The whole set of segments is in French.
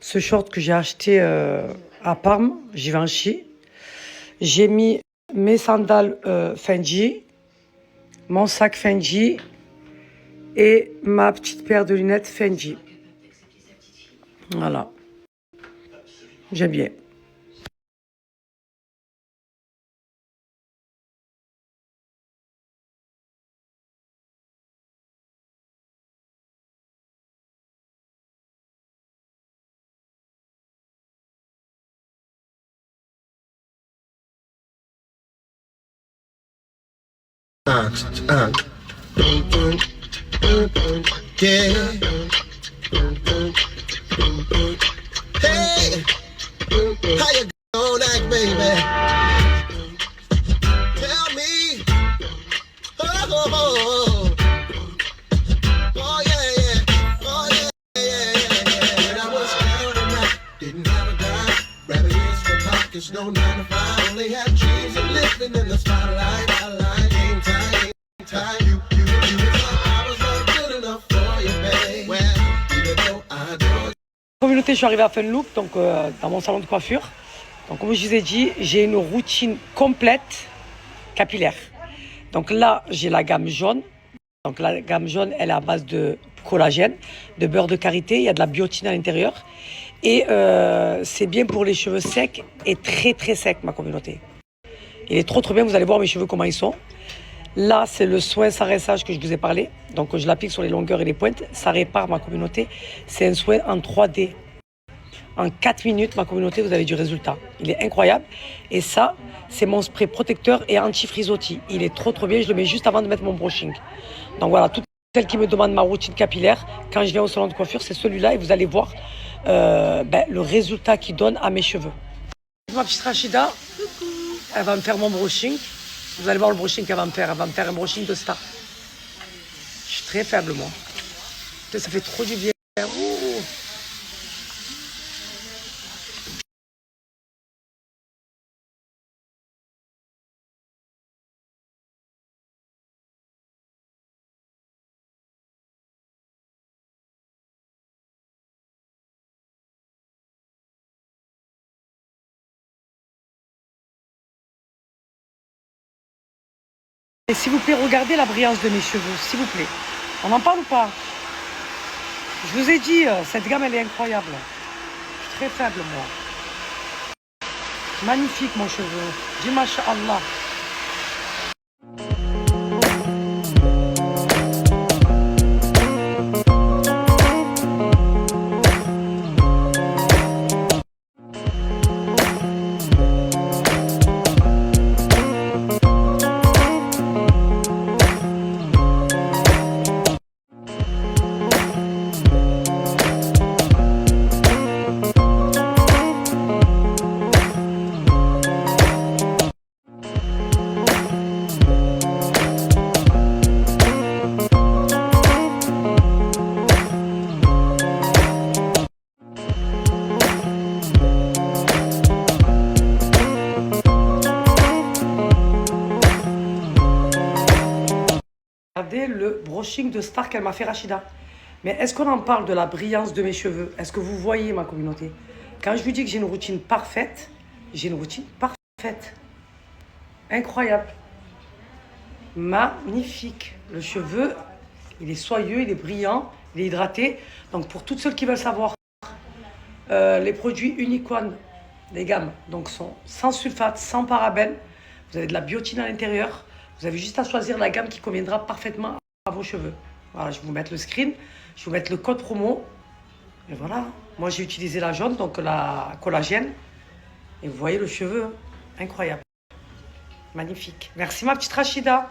ce short que j'ai acheté à Parme, Givenchy. J'ai mis mes sandales Fendi, mon sac Fendi et ma petite paire de lunettes Fendi. Voilà. J'aime bien. Yeah. Hey, how you gonna act, baby? Tell me. Oh, oh yeah, yeah. Oh yeah, yeah, yeah. When I was down and out, didn't have a dime. Rabbit ears for pockets, no 9 to 5. Only had dreams of living in the spotlight. Game time, game time. You thought I was not good enough for you, babe. Well, even though I don't. Communauté, je suis arrivée à Funlook, donc dans mon salon de coiffure. Donc comme je vous ai dit, j'ai une routine complète capillaire. Donc là, j'ai la gamme jaune. Donc la gamme jaune, elle est à base de collagène, de beurre de karité, il y a de la biotine à l'intérieur. Et c'est bien pour les cheveux secs et très très secs, ma communauté. Il est trop bien, vous allez voir mes cheveux comment ils sont. Là, c'est le soin sans rinçage que je vous ai parlé. Donc je l'applique sur les longueurs et les pointes. Ça répare, ma communauté. C'est un soin en 3D. En 4 minutes, ma communauté, vous avez du résultat. Il est incroyable. Et ça, c'est mon spray protecteur et anti-frisottis. Il est trop bien. Je le mets juste avant de mettre mon brushing. Donc voilà, toutes celles qui me demandent ma routine capillaire, quand je viens au salon de coiffure, c'est celui-là. Et vous allez voir le résultat qu'il donne à mes cheveux. Ma petite Rachida, elle va me faire mon brushing. Vous allez voir le brushing qu'elle va me faire. Elle va me faire un brushing de star. Je suis très faible, moi. Ça fait trop du bien. Ouh. Et s'il vous plaît, regardez la brillance de mes cheveux, s'il vous plaît. On en parle ou pas? Je vous ai dit, cette gamme, elle est incroyable. Je suis très faible, moi. Magnifique, mon cheveu. Dis Masha'Allah. Regardez le brushing de star qu'elle m'a fait Rachida. Mais est-ce qu'on en parle de la brillance de mes cheveux? Est-ce que vous voyez ma communauté? Quand je vous dis que j'ai une routine parfaite, j'ai une routine parfaite. Incroyable. Magnifique. Le cheveu, il est soyeux, il est brillant, il est hydraté. Donc pour toutes celles qui veulent savoir, les produits Unicorn, les gammes, donc sont sans sulfate, sans parabènes. Vous avez de la biotine à l'intérieur. Vous avez juste à choisir la gamme qui conviendra parfaitement à vos cheveux. Voilà, je vais vous mettre le screen, je vais vous mettre le code promo. Et voilà, moi j'ai utilisé la jaune, donc la collagène. Et vous voyez le cheveu, hein, incroyable. Magnifique. Merci ma petite Rachida.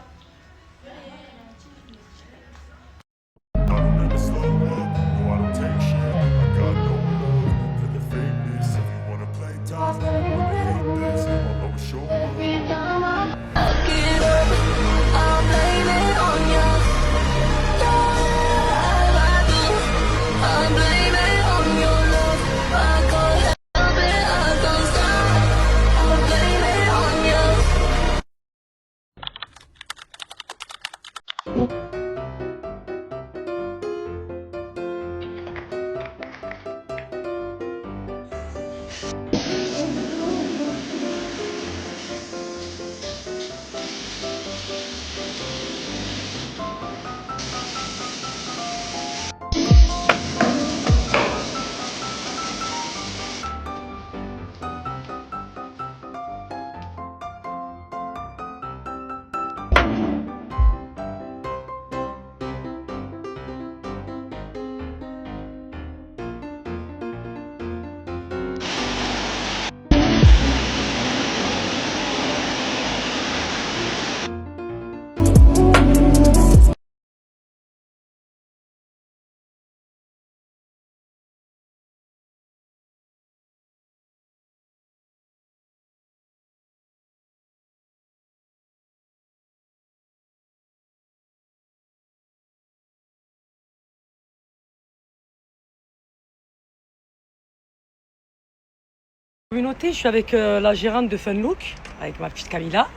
Communauté, je suis avec la gérante de Funlook, avec ma petite Camilla.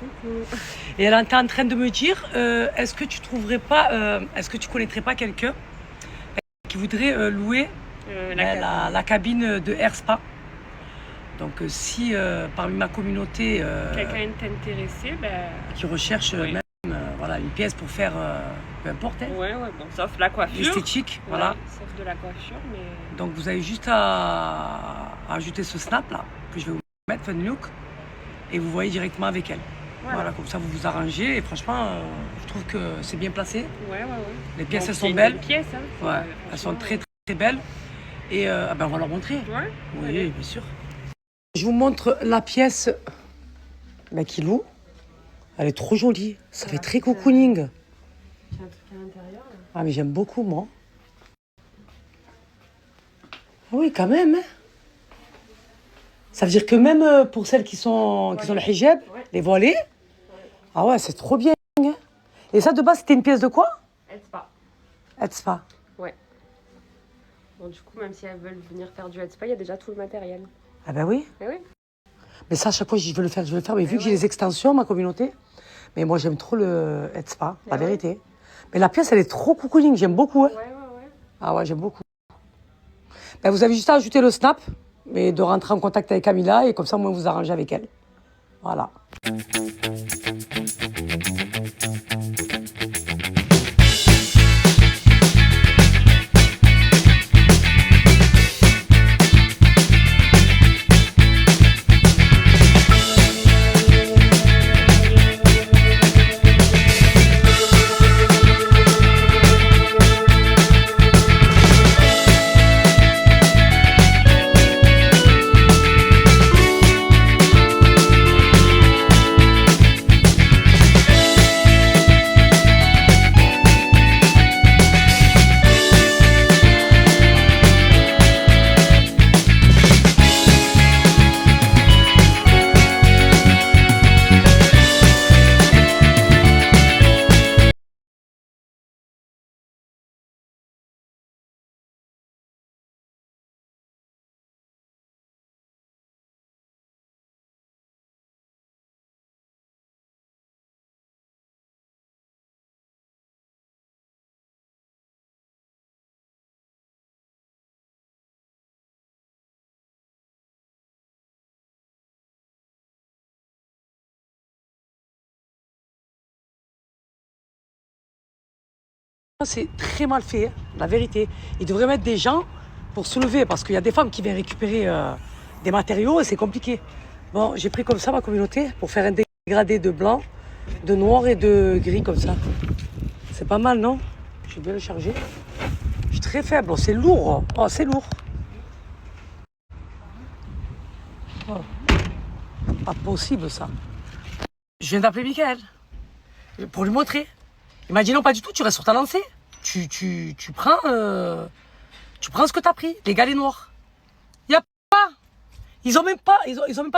Et elle était en train de me dire, est-ce que tu trouverais pas, est-ce que tu connaîtrais pas quelqu'un qui voudrait louer la cabine de Air Spa. Donc si parmi ma communauté quelqu'un est intéressé, qui recherche oui. même voilà, une pièce pour faire peu importe, ouais, bon, sauf la coiffure. L'esthétique, ouais, voilà. Sauf de la coiffure, mais. Donc vous avez juste à ajouter ce snap là que je vais vous mettre Funlook et vous voyez directement avec elle. Voilà, comme ça vous vous arrangez et franchement je trouve que c'est bien placé. Ouais. Les pièces donc, elles sont belles. Pièces, hein, ouais, elles sont très belles et on va leur montrer. Ouais. Oui, allez. bien sûr. Je vous montre la pièce qui loue. Elle est trop jolie. Ça fait très cocooning. Il y a un truc à l'intérieur. Ah mais j'aime beaucoup moi. Ah oui quand même. Hein. Ça veut dire que même pour celles qui sont le hijab, les voilées, ah ouais c'est trop bien. Hein. Et ça de base c'était une pièce de quoi? Headspa. Headspa. Ouais. Bon du coup même si elles veulent venir faire du headspa, il y a déjà tout le matériel. Ah ben oui. Eh oui. Mais ça à chaque fois je veux le faire. Mais vu que j'ai les extensions ma communauté, mais moi j'aime trop le headspa, la vérité. Mais la pièce elle est trop cocooning, j'aime beaucoup. Hein. Ouais. Ah ouais, j'aime beaucoup. Ben, vous avez juste à ajouter le snap, mais de rentrer en contact avec Camilla et comme ça, au moins, vous arrangez avec elle. Voilà. C'est très mal fait, hein, la vérité. Ils devraient mettre des gens pour soulever parce qu'il y a des femmes qui viennent récupérer des matériaux et c'est compliqué. Bon, j'ai pris comme ça ma communauté pour faire un dégradé de blanc, de noir et de gris comme ça. C'est pas mal, non? Je vais bien le charger. Je suis très faible, oh, c'est lourd. Oh, c'est lourd. Oh. Pas possible ça. Je viens d'appeler Mickaël pour lui montrer. Il m'a dit non, pas du tout, tu restes sur ta lancée. Tu prends ce que tu as pris, les galets noirs. Il n'y a pas. Ils ont même pas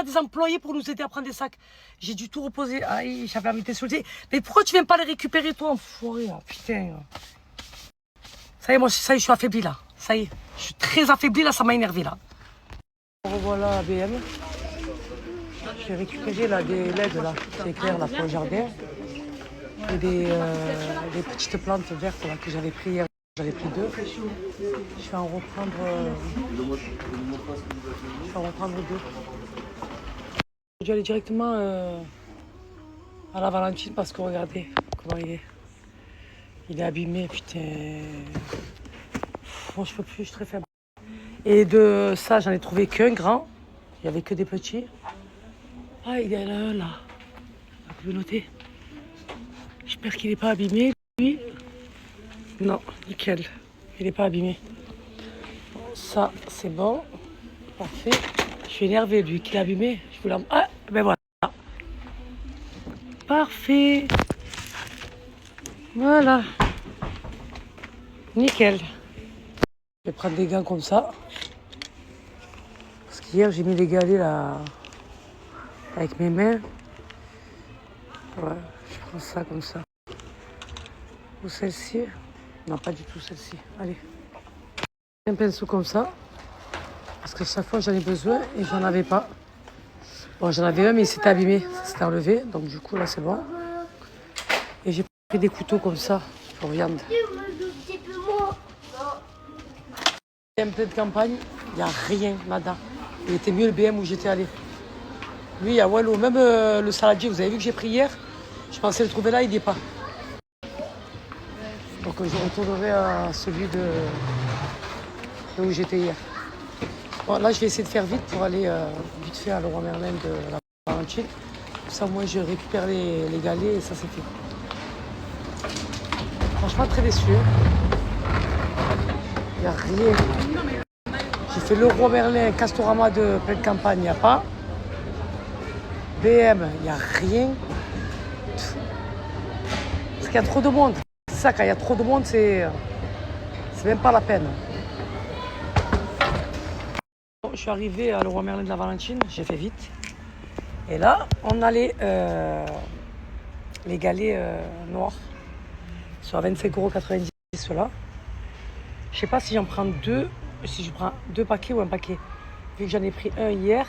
des employés pour nous aider à prendre des sacs. J'ai dû tout reposer. Aïe, j'avais envie de t'insulter. Mais pourquoi tu viens pas les récupérer, toi, enfoiré, là, putain. Ça y est, moi, ça y est, je suis affaibli, là. Ça y est, je suis très affaibli, là, ça m'a énervé, là. Revoilà BM. J'ai récupéré, là, des LED, là. C'est clair, là, pour le jardin. Et des petites plantes vertes là, que j'avais pris hier. J'avais pris 2. Je vais en reprendre 2. Je vais aller directement à la Valentine parce que regardez comment il est. Il est abîmé, putain. Moi je peux plus, je suis très faible. Et de ça, j'en ai trouvé qu'un grand. Il n'y avait que des petits. Ah, il y en a un là. La communauté. J'espère qu'il n'est pas abîmé, lui. Non, nickel. Il n'est pas abîmé. Ça, c'est bon. Parfait. Je suis énervée, lui, qu'il est abîmé. Je voulais... Ah, ben voilà. Parfait. Voilà. Nickel. Je vais prendre des gants comme ça. Parce qu'hier, j'ai mis les galets là... avec mes mains. Ouais. Je prends ça comme ça. Ou celle-ci. Non, pas du tout celle-ci. Allez. Un pinceau comme ça. Parce que chaque fois j'en ai besoin et j'en avais pas. Bon, j'en avais un, mais il s'était abîmé. Ça s'était enlevé. Donc, du coup, là, c'est bon. Et j'ai pris des couteaux comme ça pour viande. Il y a un peu de campagne, il n'y a rien, nada. Il était mieux le BM où j'étais allé. Lui, il y a Wallo. Même le saladier, vous avez vu que j'ai pris hier. Je pensais le trouver là, il n'y est pas. Donc, je retournerai à celui de où j'étais hier. Bon, là, je vais essayer de faire vite pour aller vite fait à Leroy Merlin de la Valentine. Comme ça, moi, je récupère les galets et ça, c'est fait. Franchement, très déçu. Il n'y a rien. J'ai fait Leroy Merlin, Castorama de pleine campagne, il n'y a pas. BM, il n'y a rien. Parce qu'il y a trop de monde. C'est ça, quand il y a trop de monde, c'est même pas la peine. Je suis arrivée à Leroy Merlin de la Valentine, j'ai fait vite. Et là, on a les galets noirs. Ils sont à 25,90 €, ceux-là. Je sais pas si j'en prends deux, si je prends 2 paquets ou un paquet. Vu que j'en ai pris un hier.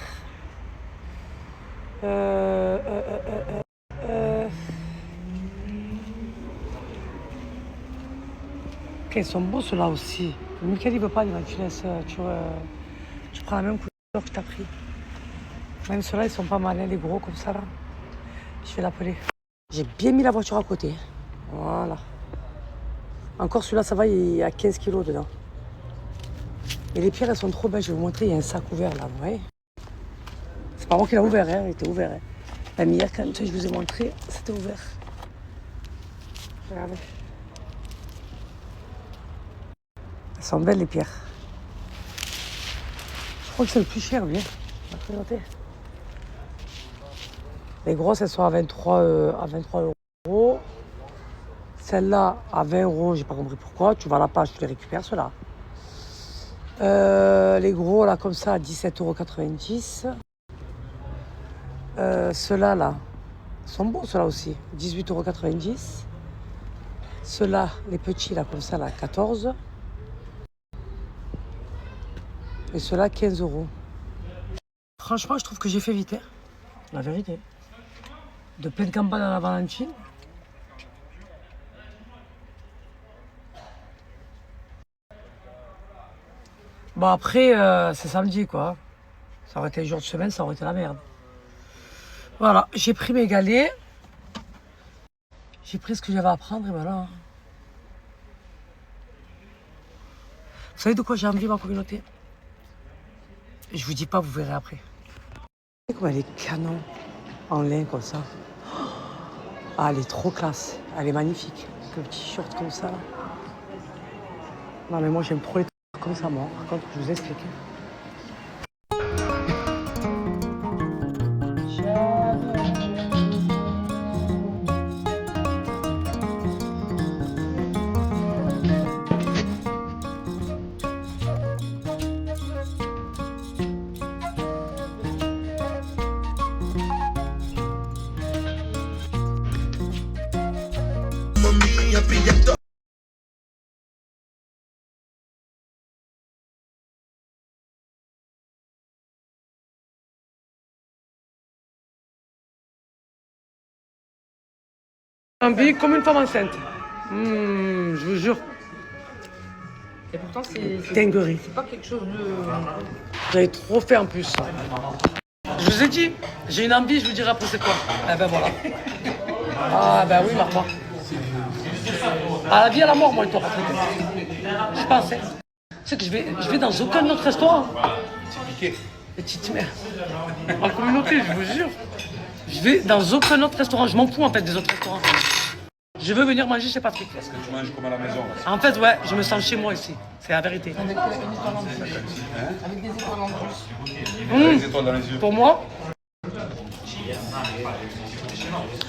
Ok, ils sont beaux ceux-là aussi. Mickaël il veut pas, il va tu laisses, tu prends la même couleur que tu as pris. Même ceux-là ils sont pas mal, hein, les gros comme ça là. Je vais l'appeler. J'ai bien mis la voiture à côté. Voilà. Encore celui-là ça va, il y a 15 kilos dedans. Et les pierres elles sont trop belles, je vais vous montrer, il y a un sac ouvert là, vous voyez. C'est pas moi qui l'a ouvert, hein, il était ouvert. Hein. Même hier quand je vous ai montré, c'était ouvert. Regardez. Elles sont belles les pierres. Je crois que c'est le plus cher lui. On va présenter. Les grosses elles sont à 23 €. Celle-là à 20 €, j'ai pas compris pourquoi. Tu vas à la page, tu les récupères ceux-là. Les gros là comme ça à 17,90 €. Ceux-là là sont beaux ceux-là aussi. 18,90 €. Ceux-là, les petits là comme ça là, 14 €. Et ceux-là, 15 €. Franchement, je trouve que j'ai fait vite, hein. La vérité. De pleine campagne à la Valentine. Bon, après, c'est samedi, quoi. Ça aurait été un jour de semaine, ça aurait été la merde. Voilà, j'ai pris mes galets. J'ai pris ce que j'avais à prendre et voilà. Vous savez de quoi j'ai envie, ma communauté? Je vous dis pas, vous verrez après. Vous voyez comme elle est canon en lin comme ça. Ah, elle est trop classe. Elle est magnifique. Avec un petit short comme ça. Là. Non, mais moi, j'aime trop les trucs comme ça, moi. Par contre, je vous explique. Mia pigliato. Envie comme une femme enceinte. Je vous jure. Et pourtant, c'est Dinguerie. pas quelque chose de. Vous avez trop fait en plus. Je vous ai dit, j'ai une envie, je vous dirai après c'est quoi. Eh ben voilà. Ah ben oui, Marma. À la vie, à la mort, moi, il t'aura traité. Je pense. Hein. Tu sais que je vais dans aucun autre restaurant. Petite mère. En communauté, je vous jure. Je vais dans aucun autre restaurant. Je m'en fous en fait des autres restaurants. Je veux venir manger chez Patrick. Parce que tu manges comme à la maison. Là. En fait, ouais, je me sens chez moi ici. C'est la vérité. Avec une étoile en plus. Avec des étoiles en plus. Avec des étoiles dans les yeux. Pour moi,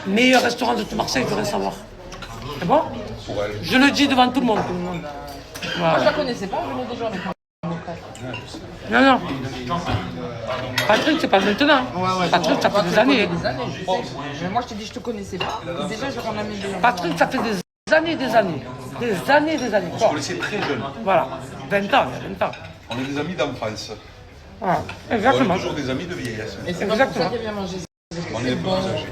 meilleur restaurant de tout Marseille, il faudrait savoir. C'est bon? Pour elle. Je le dis devant tout le monde. Moi, je Voilà. la connaissais pas, je venais déjà avec mon frère. Non, non. Patrick, c'est pas maintenant. Patrick, ça fait des années. Des années, je sais. Mais moi, je te dis, je te connaissais pas. Déjà, je rends la maison. Patrick, ça fait des années, des années. Des années, des années. On se connaissait très jeune. Voilà. 20 ans, il y a 20 ans. On est des amis d'enfance. Voilà, On est exactement. toujours des amis de vieillesse. Et c'est pas pour ça Exactement. qu'elle vient manger. On est plus âgés.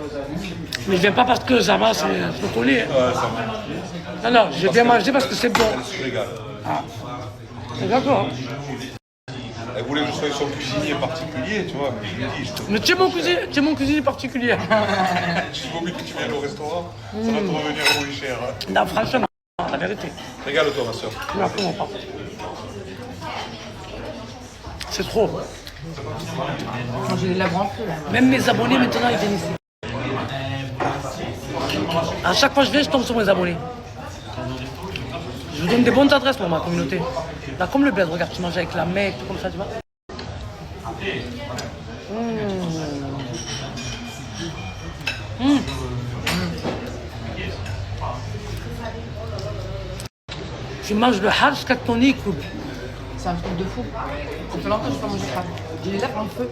Mais je viens pas parce que ça va, c'est collé. Ouais, ça va. Non, non, je viens manger parce que c'est bon. Elle se régale. Exactement. Elle voulait que je sois son cuisinier particulier, tu vois, mais je lui ai dit, Mais tu es mon cuisinier particulier. je suis obligé que tu viennes au restaurant, ça va te revenir moins cher. Non, franchement, la vérité. Régale-toi, ma soeur. Je ne comprends pas. C'est trop. Moi, j'ai les lèvres en feu, là. Même mes abonnés maintenant ils viennent ici. À chaque fois que je viens, je tombe sur mes abonnés. Je vous donne des bonnes adresses pour ma communauté. Là, comme le bled, regarde, tu manges avec la main, tout comme ça, tu vois. Tu manges le hard jusqu'à ton nez coule. C'est un truc de fou. Ça fait longtemps que je pas mangé ça. J'ai les lèvres en feu.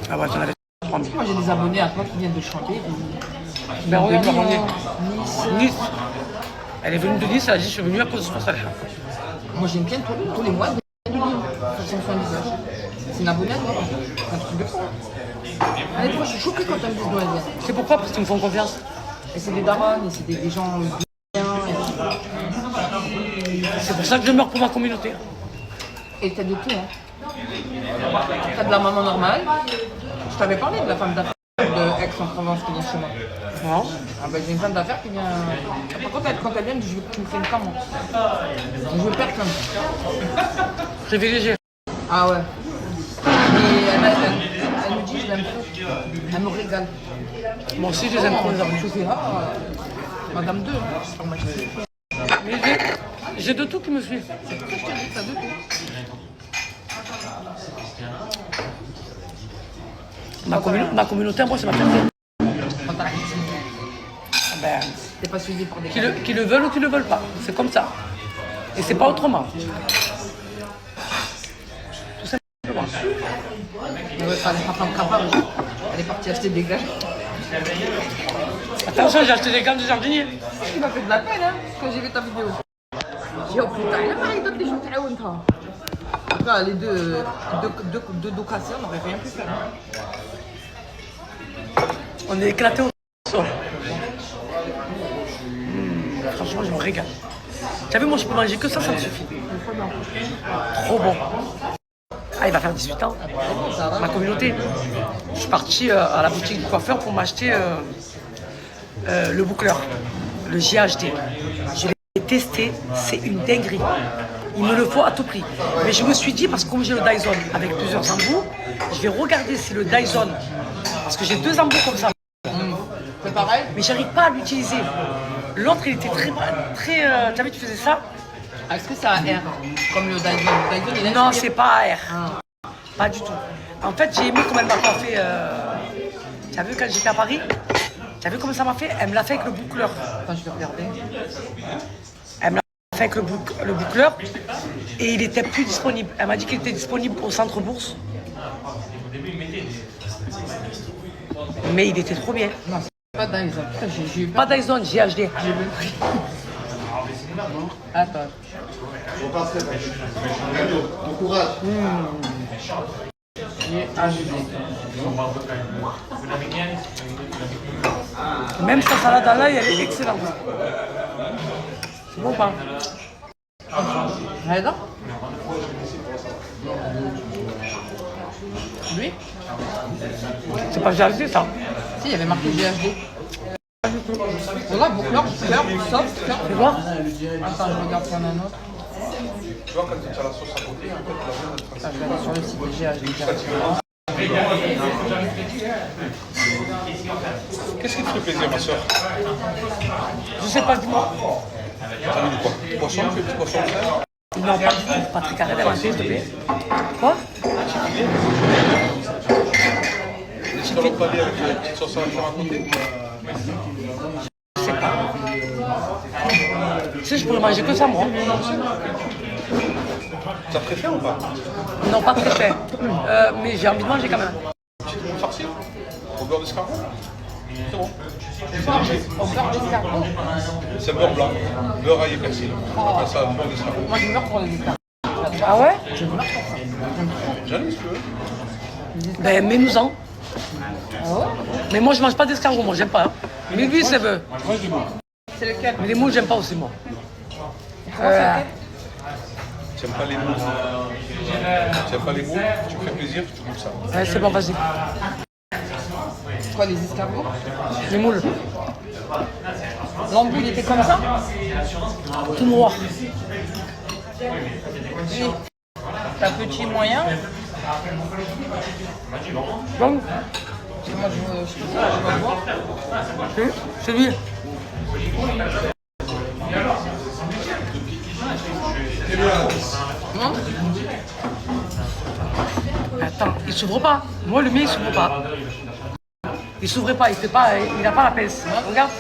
Ah ouais, j'en avais 3000. Moi, j'ai des abonnés à toi qui viennent de chanter. Ben regarde, de la abonnée. Nice. Nice. Elle est venue de Nice, elle a dit je suis venue à cause de ce Salha. Moi, j'aime bien tous les mois de Lille. Sur son visage. C'est une abonnée à moi. C'est un truc de fou. Allez, moi, je suis choquée quand elle me dit d'où elle vient. C'est pourquoi? Parce qu'ils me font confiance. Et c'est des darons, et c'est des gens bien. C'est pour ça que je meurs pour ma communauté. Et t'as de tout, hein. T'as de la maman normale. Je t'avais parlé de la femme d'affaires de Aix-en-Provence qui vient chez moi. Non. Ah bah, j'ai une femme d'affaires qui vient. Par contre, quand elle vient, je veux que tu me fais une commande. Je veux personne. Privilégié. Ah ouais. Et elle me dit, je l'aime trop. Elle me régale. Moi aussi, je les aime trop, les abonnés. Je fais, ah, Madame 2. C'est pas moi qui fais. Mais j'ai de tout qui me suit. C'est pour ça que je te dis, t'as de tout. Ma communauté, moi, c'est ma fierté. Quand t'as la cuisine, Ben, t'es pas suivi par des qui le veulent ou qui le veulent pas. C'est comme ça. Et c'est pas autrement. Tout simplement. Elle veut faire des femmes capables. Elle est partie acheter des gars. Attention, j'ai acheté des gants de jardinier. Ce qui m'a fait de la peine, hein, quand j'ai vu ta vidéo. J'ai dit, oh putain, là, il donne des choses très hautes. Après, les deux d'occasion, on n'aurait rien pu faire. On est éclaté au sol. Franchement, je me régale. Tu as vu, moi, je peux manger que ça me suffit. Trop bon. Ah, il va faire 18 ans. Ma communauté. Je suis parti à la boutique du coiffeur pour m'acheter le boucleur, le GHD. Je l'ai testé, c'est une dinguerie. Il me le faut à tout prix. Mais je me suis dit, parce que comme j'ai le Dyson avec plusieurs embouts, je vais regarder si le Dyson, parce que j'ai 2 embouts comme ça, C'est pareil. mais j'arrive pas à l'utiliser. L'autre, il était très... tu as vu, tu faisais ça? Est-ce que c'est un R comme le Dyson? Le Dyson, il est Non, inspiré. c'est pas AR. Pas du tout. En fait, j'ai aimé comment elle m'a coiffé. Tu as vu quand j'étais à Paris? Tu as vu comment ça m'a fait? Elle me l'a fait avec le boucleur. Attends, je vais regarder. Elle me l'a fait avec le boucleur et il était plus disponible. Elle m'a dit qu'il était disponible au centre bourse. Mais il était trop bien. Non, c'est pas Dyson. Putain, j'ai eu Pas peur. Dyson, GHD. J'ai vu le prix. Attends. Bon courage. J'ai ajouté. Même sa salade à l'ail, elle est excellente. C'est bon ou pas? Regarde. Lui? C'est pas GHD ça. Si, il y avait marqué GHD. Voilà, boucleur, soft, cœur. Fais voir. Attends, je regarde s'il y en a un autre. Tu vois, quand tu as la sauce à côté, en fait, la viande, elle Ah, je vais aller sur le site de GHD. Qu'est-ce qui te fait plaisir, ma soeur? Je sais pas, dis-moi. T'as mis du quoi? Poisson, tu fais du poisson frais? Non, pas du tout. Patrick, arrête d'inventer, s'il te plaît. Quoi? Tu t'as pas avec la petite sauce à la crème à côté? Je sais pas. Tu sais, je pourrais manger que ça, moi. Ça préfère ou pas? Non, pas très fait. Mais j'ai envie de manger quand même. Petite farcie? Au beurre d'escargot? C'est bon. Au beurre d'escargot. C'est beurre blanc, beurre ail et persil. On appelle ça beurre d'escargot. Moi, je meurs pour les escargots. Ah ouais? Je meurs pour ça. J'aime trop. J'allais, si tu veux. Ben, mets-nous-en. Ah ouais? Mais moi, je mange pas d'escargot, moi, j'aime pas. Hein. Mais lui, c'est veut. C'est lequel? Mais les moules, j'aime pas aussi, moi. Comment c'est lequel? T'aimes pas les mots. T'aimes pas les mots, tu me fais plaisir, tu goûtes ça. Ouais, c'est bon, vas-y. Quoi, les escargots? Les moules. L'embout, il était comme ça? Tout noir. Oui. T'as petit, moyen? Bon, Parce que moi, je vais voir. c'est lui. Non? Attends, il s'ouvre pas. Moi, le mien, il s'ouvre pas. Il s'ouvre pas, il fait pas, il a pas la pince. Regarde.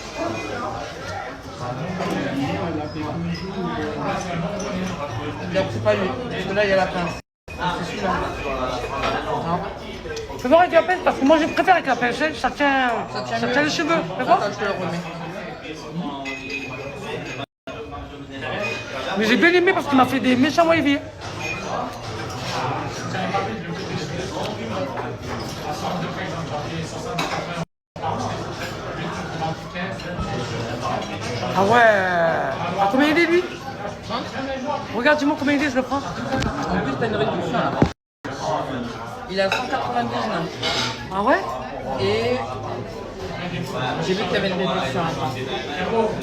Donc, c'est pas lui. Parce que là, il y a la pince. C'est celui-là. Non. Fais voir avec la pince, parce que moi, je préfère avec la pince. Ça tient mieux. les cheveux. Fais voir. Attends, je te le remets. Mais j'ai bien aimé parce qu'il m'a fait des méchants wavy. Ah ouais. Ah, combien il est lui? Regarde, dis-moi combien il est, je le prends. En plus, t'as une réduction là. Il est à 199. Ah ouais? Et j'ai vu qu'il y avait une réduction.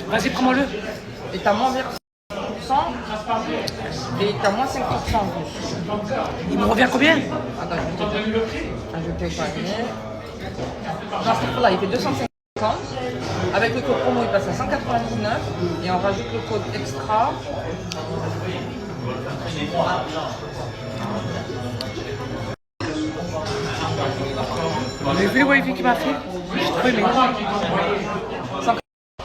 Vas-y, prends-moi-le. Et t'as moins 20% et t'as moins 5% en plus. Il me revient combien? Attends, je vais te dire. Ah, je vais te épargner. Non, c'est là, il fait 250. Avec le code promo, il passe à 199. Et on rajoute le code extra. Vous avez vu les wavy qu'il m'a fait? J'ai trop aimé.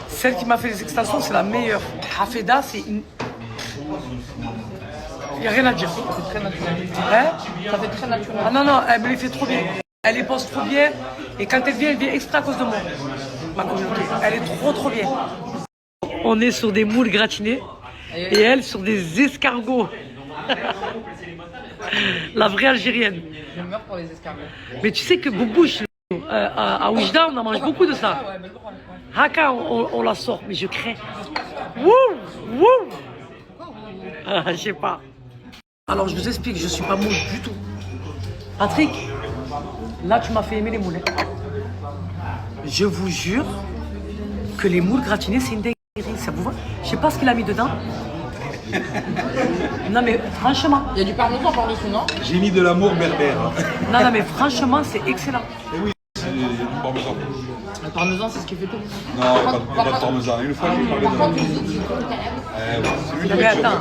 Celle qui m'a fait les extensions, c'est la meilleure. Hafeda, c'est une... Il n'y a rien à dire. Ça fait très naturel. Hein? Ça fait très naturel. Ah non, non, elle me les fait trop bien. Elle les pose trop bien. Et quand elle vient extra à cause de moi. Ma communauté. Elle est trop bien. On est sur des moules gratinées. Et elle sur des escargots. La vraie algérienne. Je meurs pour les escargots. Mais tu sais que Boubouche, à Oujda, on en mange beaucoup de ça. Ah ouais, mais le droit. Haka, on la sort, mais je crains. Wouh, wouh. Ah, je sais pas. Alors, je vous explique, je suis pas moule du tout. Patrick, là, tu m'as fait aimer les moules. Je vous jure que les moules gratinées, c'est une dinguerie. Ça vous va? Je sais pas ce qu'il a mis dedans. Non, mais franchement. Il y a du parmesan par-dessus, non? J'ai mis de l'amour berbère. Non, mais franchement, c'est excellent. Et oui, il y a du parmesan. Le parmesan, c'est ce qui fait tout. Non, il n'y a pas de parmesan. Une fois, j'ai parlé Par contre, de tu dis c'est lui qui Mais met attends.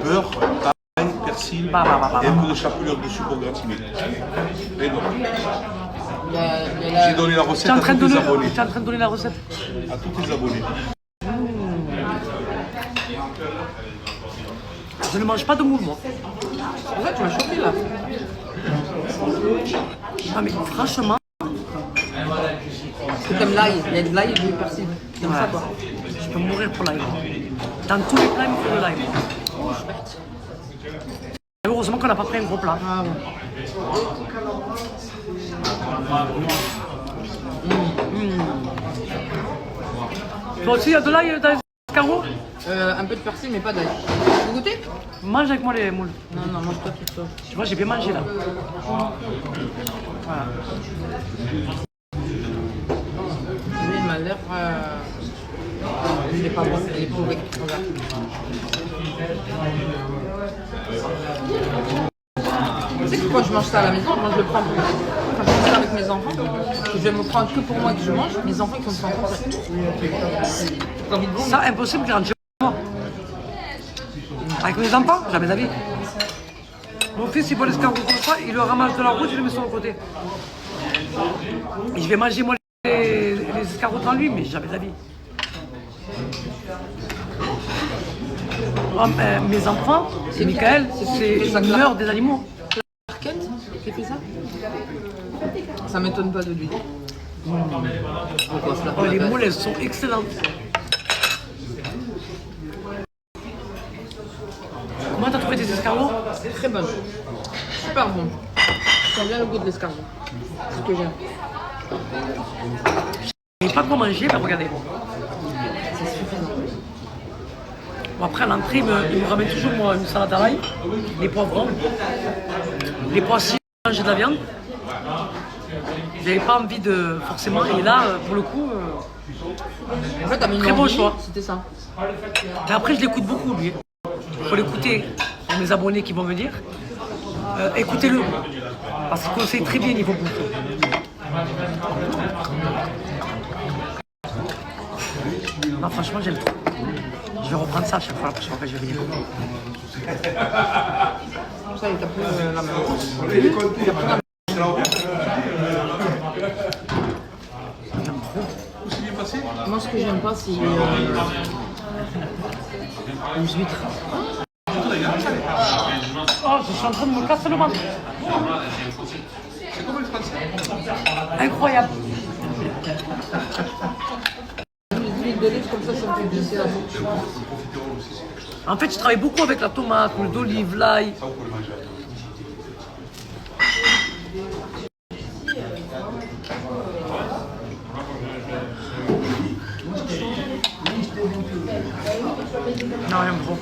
beurre, ail, persil et un peu de chapelure dessus pour gratiner. Et non. J'ai donné la Tu recette es en à train de tous les donner, abonnés. tu es en train de donner la recette. À tous les abonnés. Je ne mange pas de moule, moi. C'est ça, tu m'as choqué là. Non, mais franchement, C'est comme l'ail. Il y a de l'ail et du persil. C'est comme ça, quoi. je peux mourir pour l'ail. Dans tous les plats, il me faut de l'ail. Heureusement qu'on n'a pas pris un gros plat. Ah, Toi aussi, il y a de l'ail dans les escargots? un peu de persil, mais pas d'ail. Vous goûtez? Mange avec moi les moules. Non, mange-toi tout ça. Tu vois, j'ai bien mangé là. Voilà. Lui, il m'a l'air. Il est pas bon, il est pourri. Regarde. Tu sais que quand je mange ça à la maison, moi je le prends pour. Quand je mange ça avec mes enfants, je vais me prendre que pour moi que je mange. Mes enfants ils sont pas T'as envie de vomir? Ça, impossible de rentrer chez moi. Avec mes enfants, jamais d'avis. Mon fils, il voit l'escargot comme ça, il le ramasse de la route, il le met sur le côté. Et je vais manger moi les escargots devant lui, mais jamais d'avis. Oh, mes enfants, c'est Michael, c'est une meurt des animaux. Kent qui fait ça? Ça m'étonne pas de lui. Oh, les moules, elles sont excellentes. Comment t'as trouvé fait tes escargots? Très bonne. Super bon. J'aime bien le goût de l'escargot. C'est ce que j'aime. Je sais pas quoi manger, mais regardez. C'est suffisant. Bon, après, à l'entrée, il me ramène toujours moi, une salade à l'ail, les poivrons, les poissons, manger de la viande. J'avais pas envie de forcément, et là, pour le coup, En fait, t'as mis une Très bon envie, choix. C'était ça. mais après, je l'écoute beaucoup, lui. Il faut l'écouter pour mes abonnés qui vont venir. Écoutez-le, parce qu'il conseille très bien niveau bouffe. Non, franchement, j'aime trop. Je vais reprendre ça à chaque fois la prochaine fois que je vais venir. Ça, il t'a pris la main. Moi, ce que j'aime pas, c'est les huîtres. Oh, je suis en train de me casser le ventre. Incroyable. L'huile d'olive, comme ça me fait glisser la bouche. En fait, je travaille beaucoup avec la tomate, l'huile d'olive, l'ail. Non, j'aime trop.